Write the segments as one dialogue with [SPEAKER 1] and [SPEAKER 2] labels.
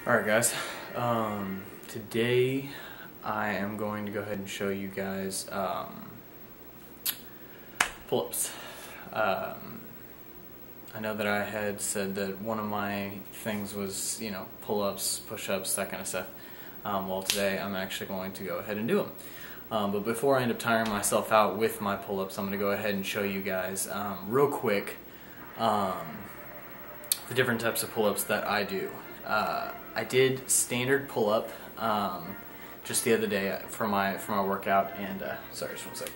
[SPEAKER 1] Alright guys, today I am going to go ahead and show you guys pull-ups. I know that I had said that one of my things was, pull-ups, push-ups, that kind of stuff. Well, today I'm actually going to go ahead and do them. But before I end up tiring myself out with my pull-ups, I'm going to go ahead and show you guys real quick the different types of pull-ups that I do. I did standard pull-up just the other day for my workout, and sorry, just one sec.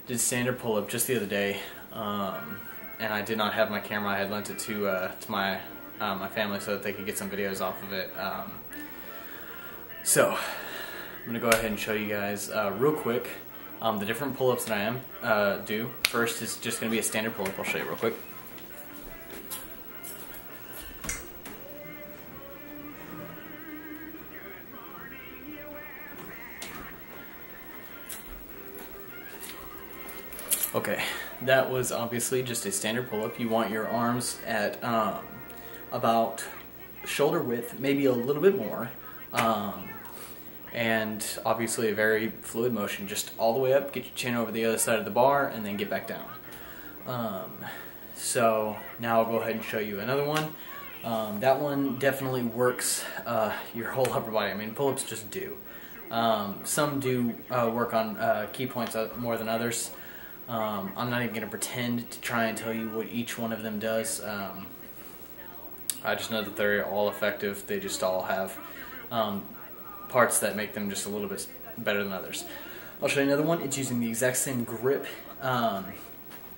[SPEAKER 1] Did standard pull-up just the other day, and I did not have my camera. I had lent it to my family so that they could get some videos off of it. So I'm gonna go ahead and show you guys real quick the different pull-ups that I do. First is just gonna be a standard pull-up. I'll show you real quick. Okay, that was obviously just a standard pull-up. You want your arms at about shoulder width, maybe a little bit more, and obviously a very fluid motion, just all the way up, get your chin over the other side of the bar, and then get back down. So now I'll go ahead and show you another one. That one definitely works your whole upper body. I mean, pull-ups just do. Some do work on key points more than others. I'm not even going to pretend to try and tell you what each one of them does. I just know that they're all effective. They just all have parts that make them just a little bit better than others. I'll show you another one. It's using the exact same grip. I'll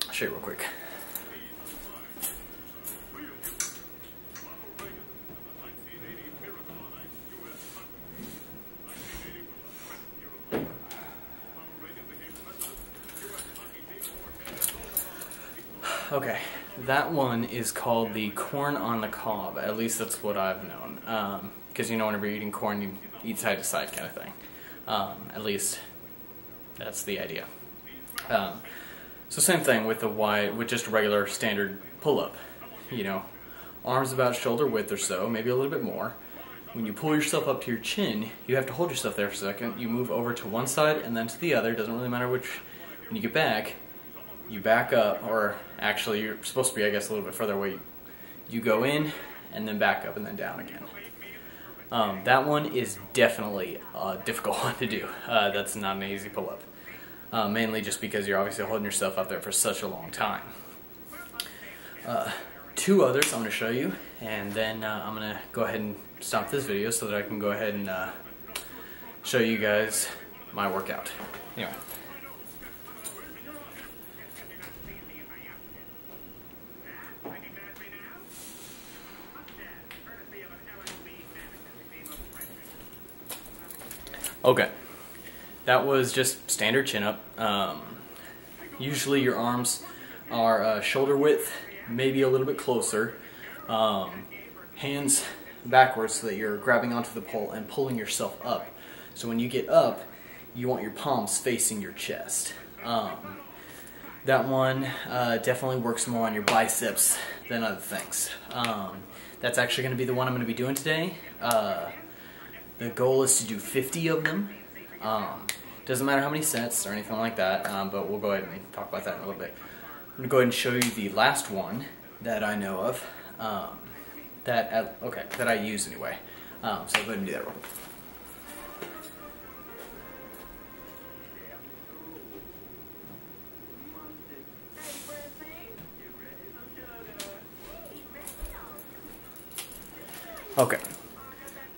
[SPEAKER 1] show you real quick. Okay, that one is called the corn on the cob. At least that's what I've known. Because whenever you're eating corn, you eat side to side kind of thing. At least that's the idea. So same thing with with just a regular standard pull-up. Arms about shoulder width or so, maybe a little bit more. When you pull yourself up to your chin, you have to hold yourself there for a second. You move over to one side and then to the other. Doesn't really matter which. When you get back, you back up, or actually you're supposed to be, I guess, a little bit further away. You go in and then back up and then down again. That one is definitely a difficult one to do. That's not an easy pull-up. Mainly just because you're obviously holding yourself up there for such a long time. Two others I'm going to show you, and then I'm going to go ahead and stop this video so that I can go ahead and show you guys my workout. Anyway. Okay, that was just standard chin-up. Usually your arms are shoulder width, maybe a little bit closer. Hands backwards so that you're grabbing onto the pole and pulling yourself up. So when you get up, you want your palms facing your chest. That one definitely works more on your biceps than other things. That's actually going to be the one I'm going to be doing today. The goal is to do 50 of them. Doesn't matter how many sets or anything like that, but we'll go ahead and talk about that in a little bit. I'm going to go ahead and show you the last one that I know of, that I use anyway. So I'll go ahead and do that real quick. Okay.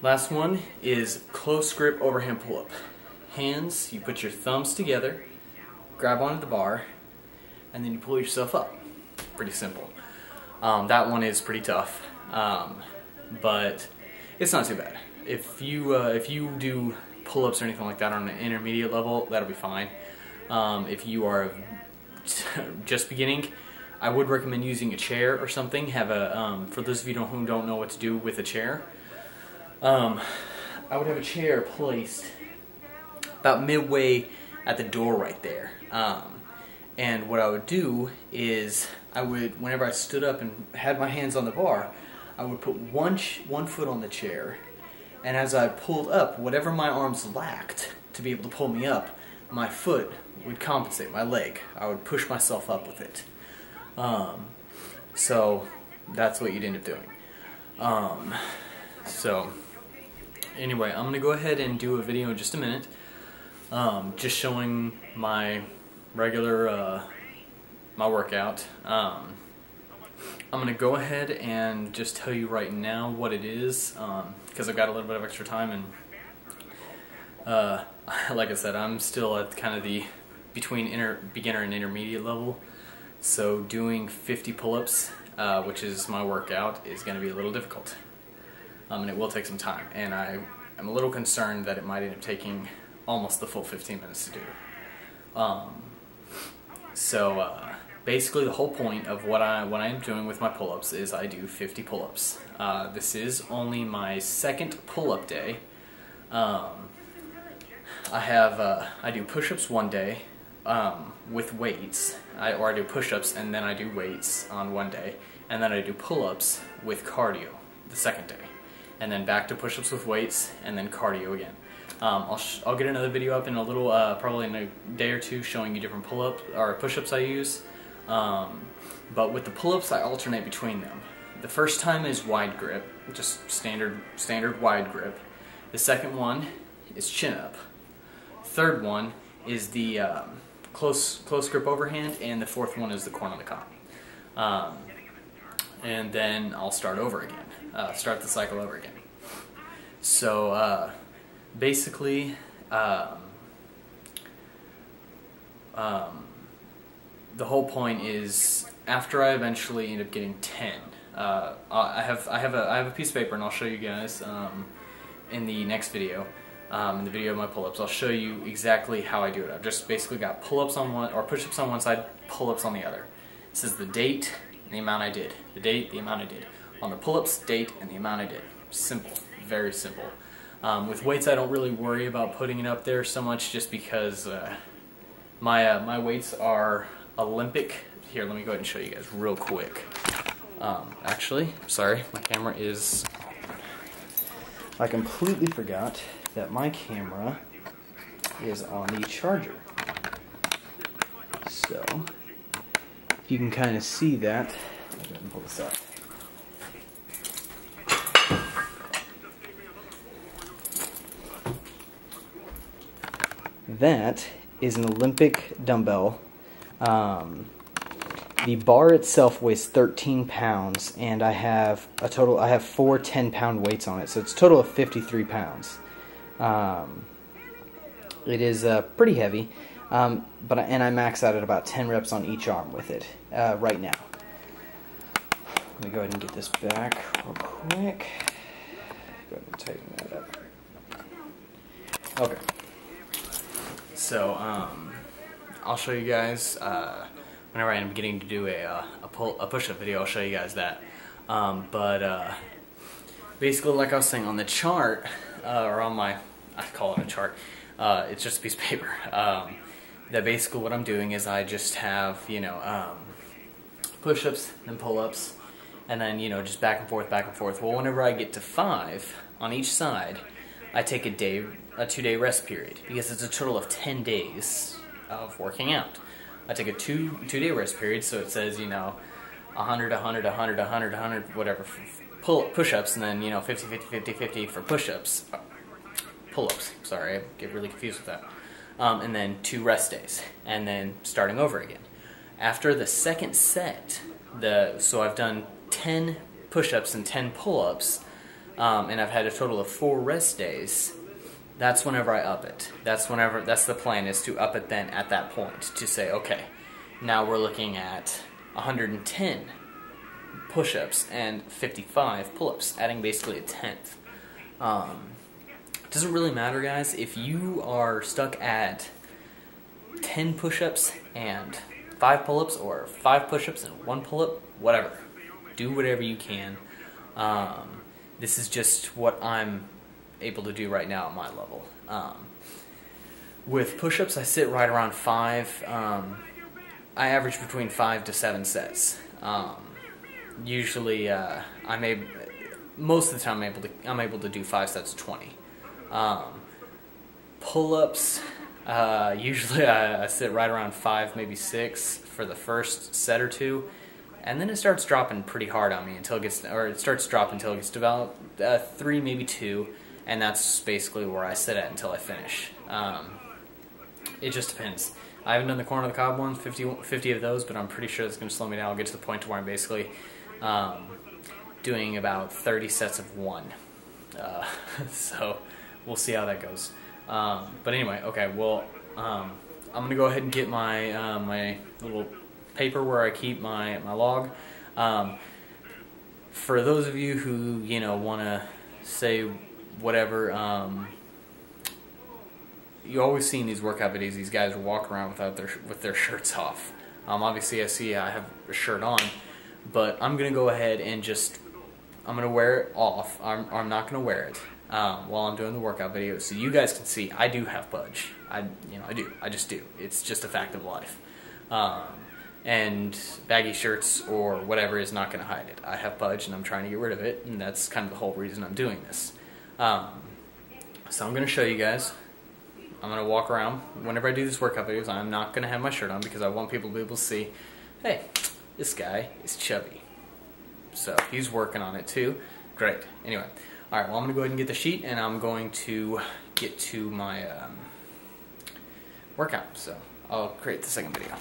[SPEAKER 1] Last one is close grip overhand pull-up. Hands, you put your thumbs together, grab onto the bar, and then you pull yourself up. Pretty simple. That one is pretty tough, but it's not too bad. If you do pull-ups or anything like that on an intermediate level, that'll be fine. If you are just beginning, I would recommend using a chair or something. Have a for those of you who don't know what to do with a chair. I would have a chair placed about midway at the door right there. And what I would do is whenever I stood up and had my hands on the bar, I would put one foot on the chair, and as I pulled up, whatever my arms lacked to be able to pull me up, my foot would compensate, my leg. I would push myself up with it. So that's what you'd end up doing. So anyway, I'm going to go ahead and do a video in just a minute, just showing my regular, my workout. I'm going to go ahead and just tell you right now what it is, because I've got a little bit of extra time, and like I said, I'm still at kind of the between beginner and intermediate level, so doing 50 pull-ups, which is my workout, is going to be a little difficult, and it will take some time, and I'm a little concerned that it might end up taking almost the full 15 minutes to do. Basically the whole point of what I'm doing with my pull-ups is I do 50 pull-ups. This is only my second pull-up day. I do push-ups one day with weights, or I do push-ups and then I do weights on one day, and then I do pull-ups with cardio the second day, and then back to push-ups with weights and then cardio again. I'll get another video up in a little, probably in a day or two, showing you different pull-ups or push-ups I use. But with the pull-ups, I alternate between them. The first time is wide grip, just standard wide grip. The second one is chin up. Third one is the close grip overhand, and the fourth one is the corn on the cob. And then I'll start over again, start the cycle over again. So basically, the whole point is, after I eventually end up getting 10, I have a piece of paper, and I'll show you guys in the next video. In the video of my pull-ups, I'll show you exactly how I do it. I've just basically got pull-ups on one, or push-ups on one side, pull-ups on the other. It says the date and the amount I did. The date, the amount I did. On the pull-ups, date, and the amount I did. Simple. Very simple. With weights, I don't really worry about putting it up there so much, just because my weights are Olympic. Here, let me go ahead and show you guys real quick. Actually, sorry, my camera is... I completely forgot that my camera is on the charger. So, if you can kind of see that, I'll go ahead and pull this up. That is an Olympic dumbbell. The bar itself weighs 13 pounds, and I have four 10-pound weights on it, so it's a total of 53 pounds. It is pretty heavy, and I max out at about 10 reps on each arm with it right now. Let me go ahead and get this back real quick. Go ahead and tighten that up. Okay. So, I'll show you guys, whenever I am getting to do a push-up video, I'll show you guys that. Basically, like I was saying, on the chart, or on my, I call it a chart, it's just a piece of paper. That basically what I'm doing is I just have, push-ups and pull-ups, and then, just back and forth, back and forth. Well, whenever I get to 5 on each side, I take a 2-day rest period, because it's a total of 10 days of working out. I take a two-day rest period, so it says, 100, 100, 100, 100, 100, whatever, push-ups, and then, 50, 50, 50, 50 for push-ups, pull-ups, sorry, I get really confused with that, and then 2 rest days, and then starting over again. After the second set, so I've done 10 push-ups and 10 pull-ups, and I've had a total of 4 rest days. That's whenever I up it. That's the plan, is to up it then at that point, to say, okay, now we're looking at 110 push-ups and 55 pull-ups, adding basically a 10th. It doesn't really matter, guys, if you are stuck at 10 push-ups and 5 pull-ups, or 5 push-ups and 1 pull-up, whatever. Do whatever you can. This is just what I'm able to do right now at my level. With push-ups, I sit right around 5. I average between 5 to 7 sets. Usually, most of the time I'm able to do 5 sets of 20. Pull-ups, usually I sit right around 5, maybe 6 for the first set or two, and then it starts dropping pretty hard on me until it starts dropping until it gets developed 3, maybe 2, and that's basically where I sit at until I finish. It just depends. I haven't done the corn on the cob ones, 50 of those, but I'm pretty sure it's going to slow me down. I'll get to the point to where I'm basically doing about 30 sets of 1. So we'll see how that goes. But anyway, okay, well, I'm going to go ahead and get my my little paper where I keep my log. For those of you who, you know, want to say whatever, you always see in these workout videos these guys walk around with their shirts off. Obviously I see I have a shirt on, but I'm gonna go ahead and I'm gonna wear it off. I'm not gonna wear it while I'm doing the workout video, so you guys can see I do have pudge. I do. I just do. It's just a fact of life. And baggy shirts or whatever is not gonna hide it. I have pudge and I'm trying to get rid of it, and that's kind of the whole reason I'm doing this. So I'm gonna show you guys. I'm going to walk around. Whenever I do these workout videos, I'm not going to have my shirt on because I want people to be able to see, hey, this guy is chubby. So he's working on it too. Great. Anyway, all right, well, I'm going to go ahead and get the sheet, and I'm going to get to my workout. So I'll create the second video.